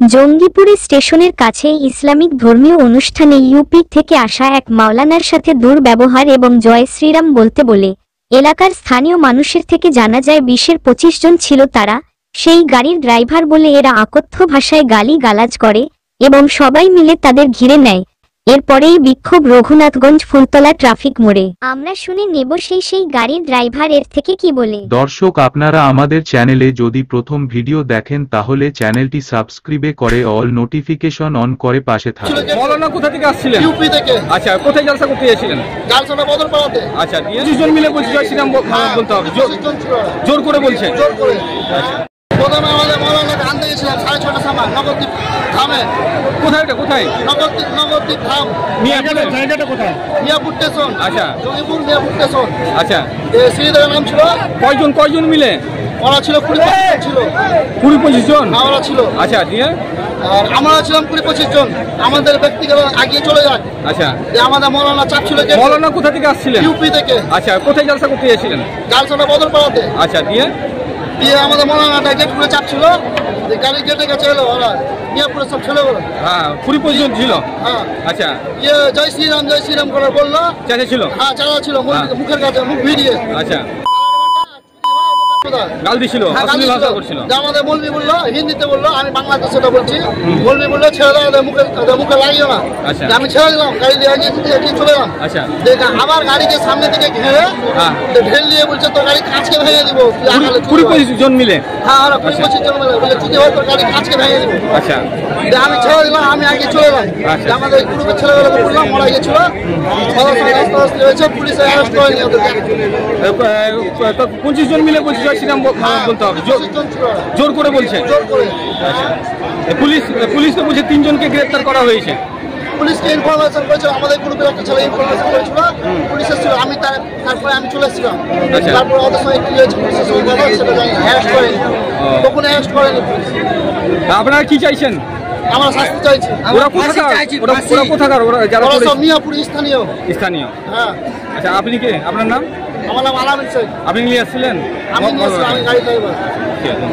জঙ্গিপুরে স্টেশনের কাছে ইসলামিক ধর্মীয় অনুষ্ঠানে ইউপি থেকে আসা এক মাওলানার সাথে দুর্ব্যবহার এবং জয় শ্রীরাম বলতে বলে এলাকার স্থানীয় মানুষের থেকে জানা যায় 20-25 জন ছিল তারা। সেই গাড়ির ড্রাইভার বলে এরা আকথ্য ভাষায় গালি গালাজ করে এবং সবাই মিলে তাদের ঘিরে নেয়। এরপরেই বিক্ষোভ রঘুনাথগঞ্জ ফুলতলা ট্রাফিক মোড়ে। আমরা শুনে নেব সেই গাড়ির ড্রাইভার এর থেকে কি বলে। দর্শক, আপনারা আমাদের চ্যানেলে যদি প্রথম ভিডিও দেখেন তাহলে চ্যানেলটি সাবস্ক্রাইব করে অল নোটিফিকেশন অন করে পাশে থাকুন। মৌলানা কোথা থেকে আসছিলেন? ইউপি থেকে। আচ্ছা, কোথায় জলসা করতে এসেছিলেন? জলসাটা বদরপাড়াতে। আচ্ছা, 20 জন মিলে বলছি জয় শ্রীরাম বলতে হবে। জোর করে বলছে? জোর করে। প্রথমে আমাদের মৌলানাকে আনতে গেছিলাম 6:30টার সময় নবদ্বীপ ধামে। কোথায় এটা? কোথায়? নবদ্বীপ ধাম। জায়গাটা কোথায়? মিয়াপুর স্টেশন। আচ্ছা, জঙ্গিপুর মিয়াপুর স্টেশন। আচ্ছা, সিরিদের নাম ছিল। কয়জন মিলে? ওরা ছিল 20-25 ছিল। 20-25 জন? হ্যাঁ, ওরা ছিল। আচ্ছা, দিয়ে আর আমরা ছিলাম 20-25 জন। আমাদের ব্যক্তিগত আগিয়ে চলে যাক। আচ্ছা, যে আমাদের মৌলানা চাপ ছিল। মৌলানা কোথা থেকে আসছিলেন? ইউপি থেকে। আচ্ছা, কোথায় জলসা করতে এসেছিলেন? জলসাটা বদরপাড়াতে। আচ্ছা, দিয়ে আমাদের মৌলানাটা গেট খুলে চাপ ছিল। গাড়ি গেটে গেছে এলো ওরা মিয়াপুরের সব ছেলেগুলো। হ্যাঁ, 20-25 জন ছিল। হ্যাঁ, আচ্ছা, জয় শ্রীরাম করে বললো। চাচা ছিল? হ্যাঁ, চাচা ছিল। মুখের কাছে মুখ ভিড়িয়ে। আচ্ছা, গাল দিছিল, অশ্লীল ভাষা করছিল। আমাদের মৌলবি বললো, হিন্দিতে বললো, আমি বাংলাতে সেটা বলছি। মৌলবি বললো ছেড়ে দাও, মুখে লাগিও না। আমি ছেড়ে দিলাম, গাড়ি দিয়ে এগিয়ে চলে গেলাম। আচ্ছা, আবার গাড়িকে সামনে থেকে ঘেরে ঢেল দিয়ে বলছে তোর গাড়ি কাঁচকে ভেঙে দিব। 20-25 জন মিলে? হ্যাঁ, ওরা 20-25 জন মিলে বলে যদি হয় তোর গাড়ি কাঁচকে ভেঙে দিব। আচ্ছা, আমি ছেড়ে দিলাম, আমি আগে চলে এলাম। আমাদের গ্রুপের ছেলেগুলোকে বললাম, মারা গেছিল। হয়েছে, পুলিশে অ্যারেস্ট করে নিয়ে ওদেরকে। 25 জন মিলে বলছে জয় শ্রীরাম বলতে হবে। জোর করে বলছে? জোর করে। পুলিশ তো বলছে 3 জনকে গ্রেফতার করা হয়েছে। পুলিশকে ইনফরমেশন করেছিল, আমাদের গ্রুপের একটা ছেলে ইনফরমেশন করেছিল। পুলিশ এসেছিল, আমি তারপরে আমি চলে এসেছিলাম। তারপর ওদের সঙ্গে কি হয়েছে পুলিশের সঙ্গে কথা সেটা জানি না। অ্যারেস্ট করেনি, তখন অ্যারেস্ট করেনি পুলিশ। আপনারা কি চাইছেন? আমরা শাস্তি চাইছি। ওরা কোথাকার? ওরা যারা সব মিয়াপুর স্থানীয়। হ্যাঁ। আচ্ছা, আপনি কে? আপনার নাম? আমার নাম আলামিন শেখ। আপনি নিয়ে আসছিলেন? আমি নিয়ে আসছিলাম, আমি গাড়ি ড্রাইভার। ঠিক আছে।